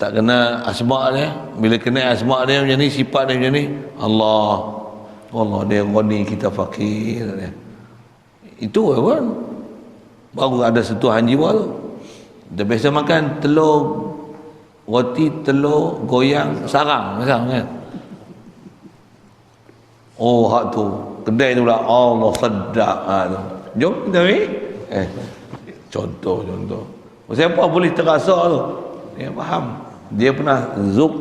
Tak kenal asma' dia. Bila kenal asma' dia macam ni, sifat dia macam ni, Allah dia ghani, kita fakir dia. Itu kan baru ada sentuhan jiwa tu. Dia biasa makan telur roti, telur goyang sarang macam kan. Oh, hak tu kedai tu pula Allah sedap tu. Jom kita pergi. Contoh. Siapa boleh terasa tu? Dia faham. Dia pernah zuk,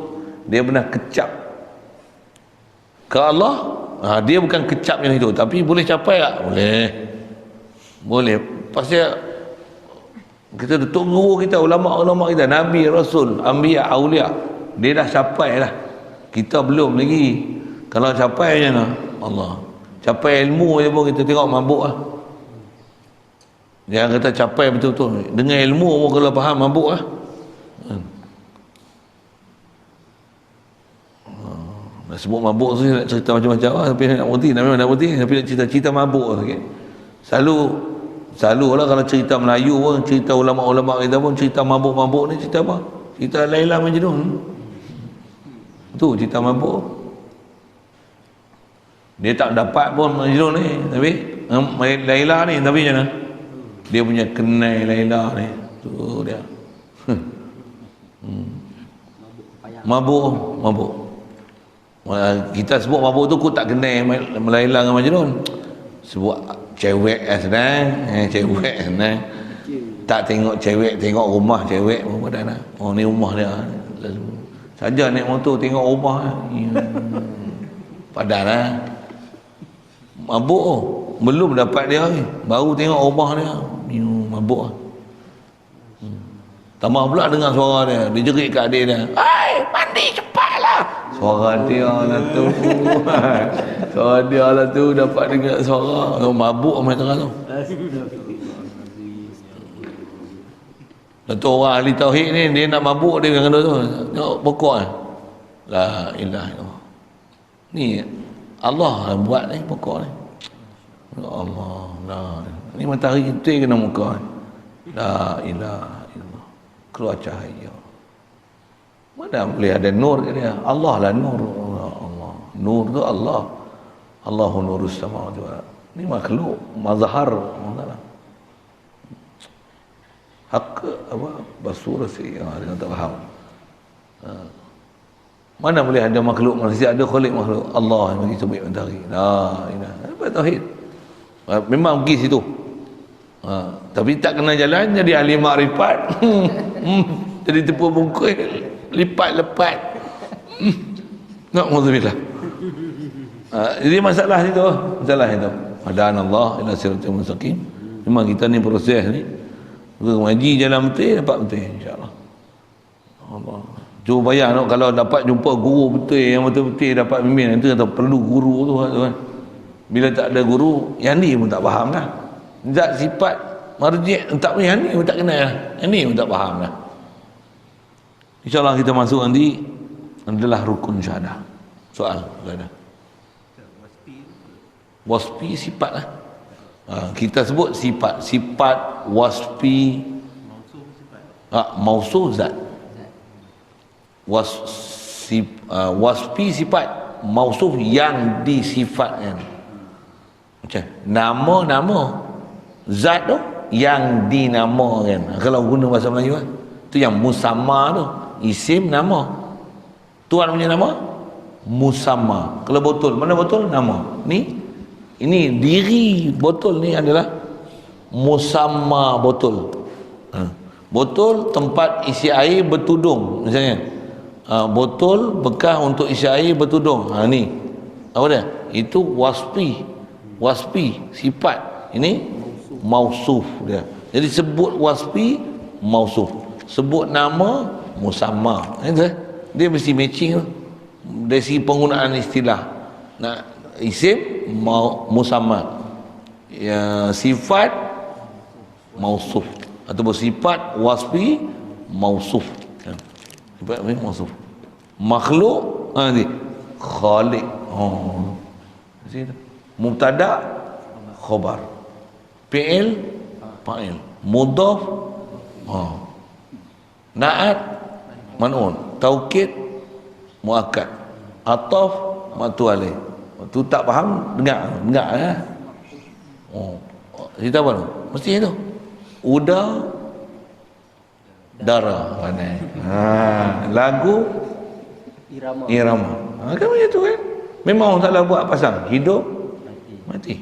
dia pernah kecap. Ke Allah, dia bukan kecap yang itu, tapi boleh capai tak? Boleh. Pasal kita datuk guru kita, ulama-ulama kita, Nabi, Rasul, Anbiya, Aulia, dia dah capai lah. Kita belum lagi. Kalau capai macam mana? Allah. Capai ilmu je pun kita tengok mabuk lah. Jangan kata capai betul-betul. Dengan ilmu pun kalau faham mabuk lah. Nak sebut mabuk tu nak cerita macam-macam lah. Tapi nak berhenti, tapi nak cerita-cerita mabuk lah. Okay? Selalu lah kalau cerita Melayu pun, cerita ulama-ulama kita pun, cerita mabuk-mabuk ni cerita apa? Cerita Laila Majnun. Tu cerita mabuk. Dia tak dapat pun Majnun ni, tapi Laila ni, tapi macam mana? Dia punya kenal Laila ni. Tu dia. Mabuk. Kita sebut mabuk tu aku tak kenal Laila dengan Majnun. Sebut cewek senang, cewek senang. Tak tengok cewek, tengok rumah cewek pun padan. Oh ni rumah dia. Saja naik motor tengok rumah. Padan lah. Mabuk belum dapat dia ni, baru tengok rumah dia. Mabuk. Tambah pula dengar suara dia. Dia jerit kat adik dia. "Hai, mandi cepatlah." Suara dia lah tu. Suara dia lah tu dapat dengar suara. Mabuk main tengah tu. Satu orang ahli tauhid ni, dia nak mabuk dia dengan tu. Tengok pokok ni. La ilaha illallah. Ni Allah yang buat ni pokok ni. Ya Allah. La. Ni matahari kita kena muka ni. La ilaha illallah. Keluar cahaya. Mana boleh ada nur ke dia? Allah lah nur. Allah. Nur tu Allah. Allahu nurus samawati wal ardh. Ni makhluk mazhar Allah. Hak apa basura si dia tak faham. Mana boleh ada makhluk manusia, ada khalik makhluk. Allah yang bagi terbit mentari. La ilaha. Apa tauhid? Memang pergi situ. Tapi tak kena jalan jadi ahli makrifat. Jadi tipu bungkul, lipat lepat. Na'udzubillah. Jadi masalah itu. Hadana Allah ila siratal mustaqim. Memang kita ni proses ni. Mengaji jalan betul dapat betul insya-Allah. Allah. Cuba bayang kalau dapat jumpa guru betul yang betul-betul dapat bimbing, itu kata perlu guru tu kan. Bila tak ada guru, yang ni pun tak faham lah. Zat sifat marji' tak punya, yang ni pun tak kenal lah. Yang ni pun tak faham lah. InsyaAllah kita masuk nanti adalah rukun syahadah. Soal ada. Wasfi sifat lah. Kita sebut sifat wasfi mausuf zat. Wasfi sifat mausuf yang disifatkan. Macam nama zat tu yang dinamakan. Kalau guna bahasa Melayu tu yang musamma tu, isim nama. Tuan punya nama musamma. Kalau botol, mana botol? Nama. Ini diri botol ni adalah musamma botol. Botol tempat isi air bertudung misalnya. Botol bekas untuk isi air bertudung. Ni apa dia? Itu wasfi sifat. Ini mausuf dia. Jadi sebut wasfi mausuf, sebut nama musamma. Dia mesti matching dari segi penggunaan istilah. Nah, isim musamma, ya, sifat mausuf ataupun sifat wasfi mausuf. Sifat mausuf. Makhluk nanti khaliq. Mubtada khabar, fi'il fa'il, mudhaf na'at man'un, taukid muakkad, ataf matu alaih. Tu tak faham, dengar ya. Cerita apa tu? Mesti itu. Uda darah mana? Lagu irama. Kan macam tu kan? Memang orang taklah buat pasang. Hidup mati.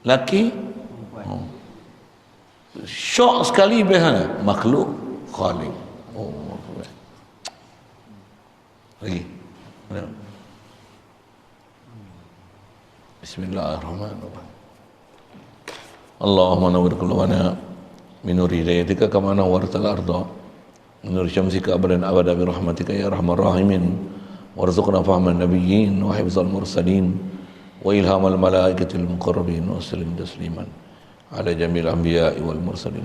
Laki syok sekali biasanya. Makhluk khaliq. Lagi. Bismillahirrahmanirrahim. Allahumma nawwir qulubana min nuri hidayatika kama nawwartal arda min nuri syamsika abadan abada bi rahmatika ya arhamar rahimin. Warzuqna fahman nabiyyin wa hifzal mursalin wa ilhamal malaikatil muqarrabin wa sallim tasliman ala jamil anbiya'i wal mursalin.